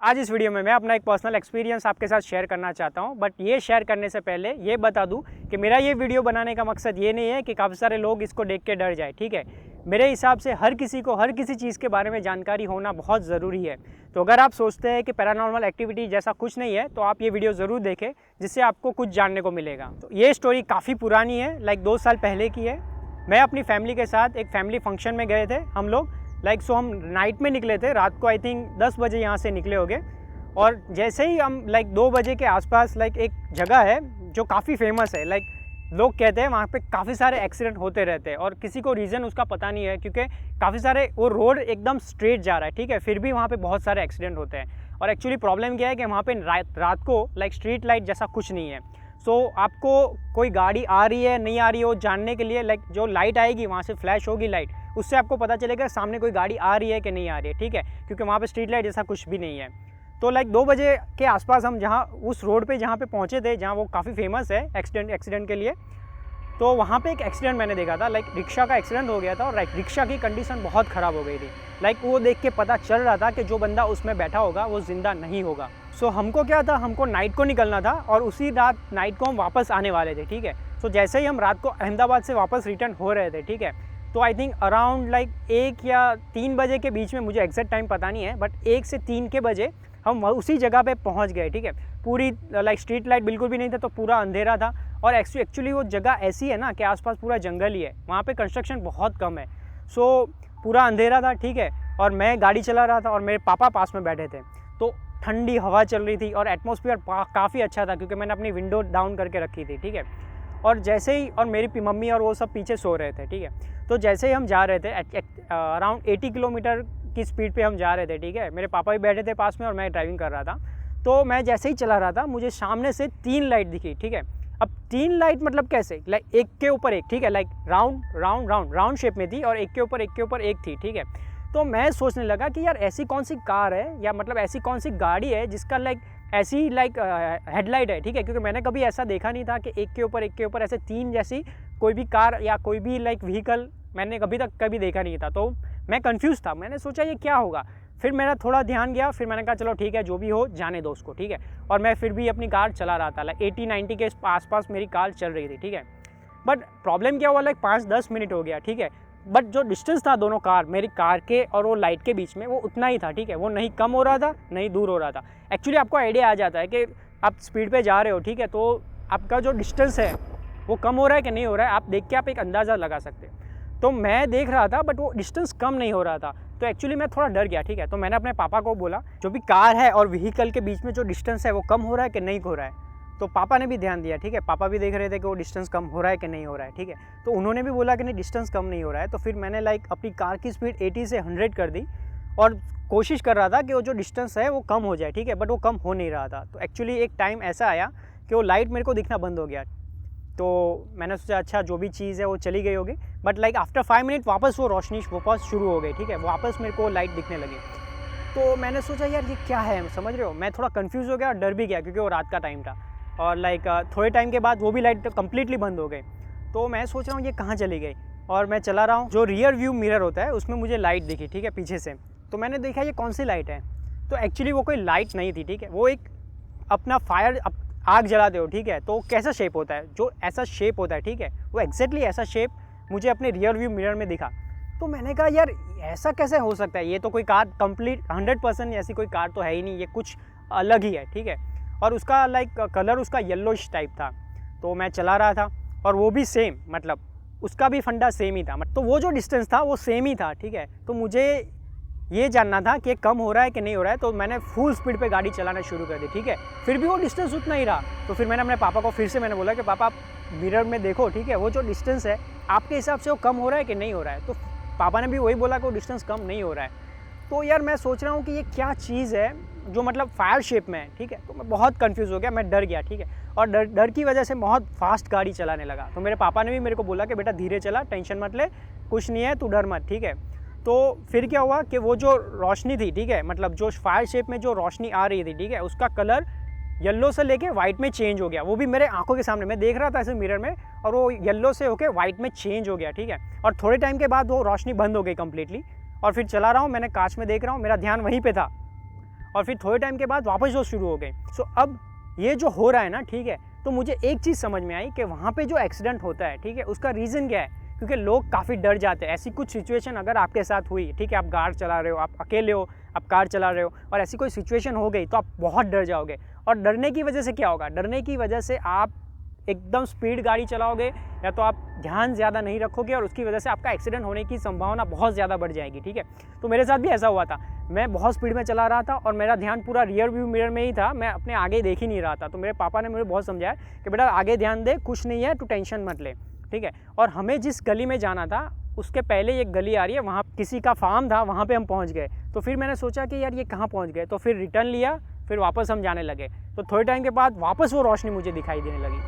आज इस वीडियो में मैं अपना एक पर्सनल एक्सपीरियंस आपके साथ शेयर करना चाहता हूं, बट ये शेयर करने से पहले ये बता दूं कि मेरा ये वीडियो बनाने का मकसद ये नहीं है कि काफ़ी सारे लोग इसको देख के डर जाए। ठीक है, मेरे हिसाब से हर किसी को हर किसी चीज़ के बारे में जानकारी होना बहुत ज़रूरी है। तो अगर आप सोचते हैं कि पैरानॉर्मल एक्टिविटी जैसा कुछ नहीं है तो आप ये वीडियो ज़रूर देखें, जिससे आपको कुछ जानने को मिलेगा। तो ये स्टोरी काफ़ी पुरानी है, लाइक 2 साल पहले की है। मैं अपनी फैमिली के साथ एक फैमिली फंक्शन में गए थे हम लोग। हम नाइट में निकले थे, रात को आई थिंक 10 बजे यहाँ से निकले होंगे। और जैसे ही हम 2 बजे के आसपास एक जगह है जो काफ़ी फेमस है। लोग कहते हैं वहाँ पे काफ़ी सारे एक्सीडेंट होते रहते हैं और किसी को रीज़न उसका पता नहीं है, क्योंकि काफ़ी सारे वो रोड एकदम स्ट्रेट जा रहा है। ठीक है, फिर भी वहाँ पे बहुत सारे एक्सीडेंट होते हैं। और एक्चुअली प्रॉब्लम क्या है कि वहाँ पे रात को स्ट्रीट लाइट जैसा कुछ नहीं है। आपको कोई गाड़ी आ रही है नहीं आ रही है वो जानने के लिए जो लाइट आएगी वहाँ से फ्लैश होगी लाइट, उससे आपको पता चलेगा सामने कोई गाड़ी आ रही है कि नहीं आ रही है। ठीक है, क्योंकि वहाँ पे स्ट्रीट लाइट जैसा कुछ भी नहीं है। तो 2 बजे के आसपास हम जहाँ उस रोड पे जहाँ पे पहुँचे थे, जहाँ वो काफ़ी फेमस है एक्सीडेंट के लिए, तो वहाँ पे एक एक्सीडेंट मैंने देखा था। रिक्शा का एक्सीडेंट हो गया था और रिक्शा की कंडीशन बहुत ख़राब हो गई थी। वो देख के पता चल रहा था कि जो बंदा उसमें बैठा होगा वो ज़िंदा नहीं होगा। हमको क्या था, हमको नाइट को निकलना था और उसी रात नाइट को हम वापस आने वाले थे। ठीक है, जैसे ही हम रात को अहमदाबाद से वापस रिटर्न हो रहे थे, ठीक है, तो आई थिंक अराउंड 1 या 3 बजे के बीच में, मुझे एग्जैक्ट टाइम पता नहीं है, बट 1 से 3 के बजे हम उसी जगह पे पहुंच गए। ठीक है, पूरी स्ट्रीट लाइट बिल्कुल भी नहीं था, तो पूरा अंधेरा था। और एक्चुअली वो जगह ऐसी है ना कि आसपास पूरा जंगल ही है, वहाँ पे कंस्ट्रक्शन बहुत कम है। पूरा अंधेरा था। ठीक है, और मैं गाड़ी चला रहा था और मेरे पापा पास में बैठे थे। तो ठंडी हवा चल रही थी और एटमॉस्फेयर काफ़ी अच्छा था, क्योंकि मैंने अपनी विंडो डाउन करके रखी थी। ठीक है, और जैसे ही, और मेरी मम्मी और वो सब पीछे सो रहे थे। ठीक है, तो जैसे ही हम जा रहे थे अराउंड 80 किलोमीटर की स्पीड पे हम जा रहे थे। ठीक है, मेरे पापा भी बैठे थे पास में और मैं ड्राइविंग कर रहा था। तो मैं जैसे ही चला रहा था, मुझे सामने से 3 लाइट दिखी। ठीक है, अब 3 लाइट मतलब कैसे, एक के ऊपर एक। ठीक है, राउंड शेप में थी और एक के ऊपर एक थी। ठीक है, तो मैं सोचने लगा कि यार ऐसी कौन सी कार है या मतलब ऐसी कौन सी गाड़ी है जिसका ऐसी हेडलाइट है। ठीक है, क्योंकि मैंने कभी ऐसा देखा नहीं था कि एक के ऊपर ऐसे 3 जैसी कोई भी कार या कोई भी व्हीकल मैंने कभी देखा नहीं था। तो मैं कंफ्यूज था, मैंने सोचा ये क्या होगा। फिर मेरा थोड़ा ध्यान गया, फिर मैंने कहा चलो ठीक है, जो भी हो जाने दो उसको। ठीक है, और मैं फिर भी अपनी कार चला रहा था। 80-90 के आसपास मेरी कार चल रही थी। ठीक है, बट प्रॉब्लम क्या हुआ, 5-10 मिनट हो गया। ठीक है, बट जो डिस्टेंस था दोनों कार, मेरी कार के और वो लाइट के बीच में, वो उतना ही था। ठीक है, वो नहीं कम हो रहा था नहीं दूर हो रहा था। एक्चुअली आपको आइडिया आ जाता है कि आप स्पीड पे जा रहे हो। ठीक है, तो आपका जो डिस्टेंस है वो कम हो रहा है कि नहीं हो रहा है, आप देख के आप एक अंदाज़ा लगा सकते हैं। तो मैं देख रहा था बट वो डिस्टेंस कम नहीं हो रहा था, तो एक्चुअली मैं थोड़ा डर गया। ठीक है, तो मैंने अपने पापा को बोला, जो भी कार है और व्हीकल के बीच में जो डिस्टेंस है वो कम हो रहा है कि नहीं हो रहा है। तो पापा ने भी ध्यान दिया। ठीक है, पापा भी देख रहे थे कि वो डिस्टेंस कम हो रहा है कि नहीं हो रहा है। ठीक है, तो उन्होंने भी बोला कि नहीं डिस्टेंस कम नहीं हो रहा है। तो फिर मैंने अपनी कार की स्पीड 80 से 100 कर दी और कोशिश कर रहा था कि वो जो डिस्टेंस है वो कम हो जाए। ठीक है, बट वो कम हो नहीं रहा था। तो एक्चुअली एक टाइम ऐसा आया कि वो लाइट मेरे को दिखना बंद हो गया। तो मैंने सोचा अच्छा जो भी चीज़ है वो चली गई होगी, बट आफ्टर 5 मिनट वापस वो रोशनी वापस शुरू हो गई। ठीक है, वापस मेरे को लाइट दिखने लगी। तो मैंने सोचा यार ये क्या है, समझ रहे हो, मैं थोड़ा कंफ्यूज हो गया और डर भी गया, क्योंकि वो रात का टाइम था। और थोड़े टाइम के बाद वो भी लाइट कम्प्लीटली बंद हो गई। तो मैं सोच रहा हूँ ये कहाँ चली गई, और मैं चला रहा हूँ, जो रियर व्यू मिरर होता है उसमें मुझे लाइट दिखी। ठीक है, पीछे से। तो मैंने देखा ये कौन सी लाइट है, तो एक्चुअली वो कोई लाइट नहीं थी। ठीक है, वो एक अपना आग जलाते हो। ठीक है, तो कैसा शेप होता है, जो ऐसा शेप होता है। ठीक है, वो एग्जैक्टली ऐसा शेप मुझे अपने रियर व्यू मिरर में दिखा। तो मैंने कहा यार ऐसा कैसे हो सकता है, ये तो कोई कार कंप्लीट 100% ऐसी कोई कार तो है ही नहीं, ये कुछ अलग ही है। ठीक है, और उसका कलर उसका येलोइश टाइप था। तो मैं चला रहा था और वो भी सेम, मतलब उसका भी फंडा सेम ही था, तो वो जो डिस्टेंस था वो सेम ही था। ठीक है, तो मुझे ये जानना था कि कम हो रहा है कि नहीं हो रहा है। तो मैंने फुल स्पीड पे गाड़ी चलाना शुरू कर दी। ठीक है, फिर भी वो डिस्टेंस उतना ही रहा। तो फिर मैंने अपने पापा को फिर से मैंने बोला कि पापा आप मिरर में देखो। ठीक है, वो जो डिस्टेंस है आपके हिसाब से वो कम हो रहा है कि नहीं हो रहा है। तो पापा ने भी वही बोला कि वो डिस्टेंस कम नहीं हो रहा है। तो यार मैं सोच रहा हूँ कि ये क्या चीज़ है जो फायर शेप में है। ठीक है, तो मैं बहुत कन्फ्यूज़ हो गया, मैं डर गया। ठीक है, और डर की वजह से बहुत फास्ट गाड़ी चलाने लगा। तो मेरे पापा ने भी मेरे को बोला कि बेटा धीरे चला, टेंशन मत ले, कुछ नहीं है, तू डर मत। ठीक है, तो फिर क्या हुआ कि वो जो रोशनी थी, ठीक है, जो फायर शेप में जो रोशनी आ रही थी, ठीक है, उसका कलर येलो से लेके वाइट में चेंज हो गया। वो भी मेरे आंखों के सामने, मैं देख रहा था ऐसे मिरर में, और वो येलो से होके वाइट में चेंज हो गया। ठीक है, और थोड़े टाइम के बाद वो रोशनी बंद हो गई कम्प्लीटली। और फिर चला रहा हूँ, मैंने कांच में देख रहा हूँ, मेरा ध्यान वहीं पे था और फिर थोड़े टाइम के बाद वापस वो शुरू हो गए। सो अब ये जो हो रहा है ना, ठीक है, तो मुझे एक चीज़ समझ में आई कि वहाँ पे जो एक्सीडेंट होता है, ठीक है, उसका रीज़न क्या है, क्योंकि लोग काफ़ी डर जाते हैं। ऐसी कुछ सिचुएशन अगर आपके साथ हुई, ठीक है, आप कार चला रहे हो, आप अकेले हो, आप कार चला रहे हो और ऐसी कोई सिचुएशन हो गई तो आप बहुत डर जाओगे। और डरने की वजह से क्या होगा, डरने की वजह से आप एकदम स्पीड गाड़ी चलाओगे या तो आप ध्यान ज़्यादा नहीं रखोगे और उसकी वजह से आपका एक्सीडेंट होने की संभावना बहुत ज़्यादा बढ़ जाएगी, ठीक है। तो मेरे साथ भी ऐसा हुआ था, मैं बहुत स्पीड में चला रहा था और मेरा ध्यान पूरा रियर व्यू मिरर में ही था, मैं अपने आगे देख ही नहीं रहा था। तो मेरे पापा ने मुझे बहुत समझाया कि बेटा आगे ध्यान दे, कुछ नहीं है, तू टेंशन मत ले, ठीक है। और हमें जिस गली में जाना था उसके पहले एक गली आ रही है, वहाँ किसी का फार्म था, वहाँ पे हम पहुँच गए। तो फिर मैंने सोचा कि यार ये कहाँ पहुँच गए, तो फिर रिटर्न लिया, फिर वापस हम जाने लगे। तो थोड़े टाइम के बाद वापस वो रोशनी मुझे दिखाई देने लगी,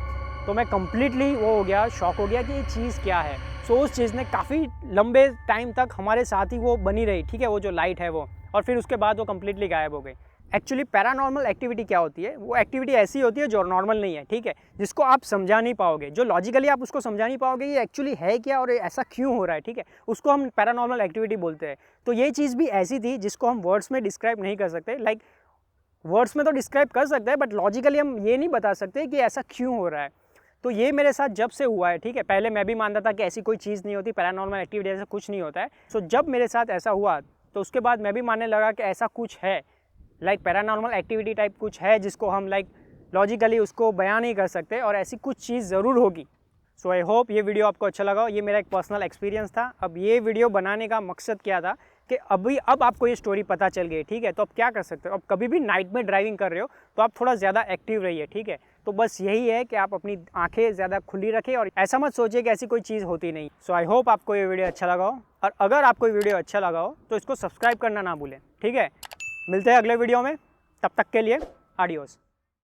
तो मैं कम्प्लीटली वो हो गया, शॉक हो गया कि ये चीज़ क्या है। सो उस चीज़ ने काफ़ी लंबे टाइम तक हमारे साथ ही वो बनी रही, ठीक है, वो जो लाइट है वो, और फिर उसके बाद वो कम्प्लीटली गायब हो गई। एक्चुअली पैरानॉर्मल एक्टिविटी क्या होती है, वो एक्टिविटी ऐसी होती है जो नॉर्मल नहीं है, ठीक है, जिसको आप समझा नहीं पाओगे, जो लॉजिकली आप उसको समझा नहीं पाओगे ये एक्चुअली है क्या और ऐसा क्यों हो रहा है, ठीक है, उसको हम पैरानॉर्मल एक्टिविटी बोलते हैं। तो ये चीज़ भी ऐसी थी जिसको हम वर्ड्स में डिस्क्राइब नहीं कर सकते। लाइक वर्ड्स में तो डिस्क्राइब कर सकते हैं बट लॉजिकली हम ये नहीं बता सकते कि ऐसा क्यों हो रहा है। तो ये मेरे साथ जब से हुआ है, ठीक है, पहले मैं भी मानता था कि ऐसी कोई चीज़ नहीं होती, पैरानॉर्मल एक्टिविटी ऐसा कुछ नहीं होता है। सो जब मेरे साथ ऐसा हुआ तो उसके बाद मैं भी मानने लगा कि ऐसा कुछ है, लाइक पैरानॉर्मल एक्टिविटी टाइप कुछ है जिसको हम लाइक लॉजिकली उसको बयान नहीं कर सकते और ऐसी कुछ चीज़ ज़रूर होगी। सो आई होप ये वीडियो आपको अच्छा लगा। ये मेरा एक पर्सनल एक्सपीरियंस था। अब ये वीडियो बनाने का मकसद क्या था कि अब आपको ये स्टोरी पता चल गई, ठीक है, तो अब क्या कर सकते हो, अब कभी भी नाइट में ड्राइविंग कर रहे हो तो आप थोड़ा ज़्यादा एक्टिव रहिए, ठीक है। तो बस यही है कि आप अपनी आंखें ज़्यादा खुली रखें और ऐसा मत सोचिए कि ऐसी कोई चीज़ होती नहीं। सो आई होप आपको ये वीडियो अच्छा लगा हो, और अगर आपको ये वीडियो अच्छा लगा हो तो इसको सब्सक्राइब करना ना भूलें, ठीक है। मिलते हैं अगले वीडियो में, तब तक के लिए आडियोस।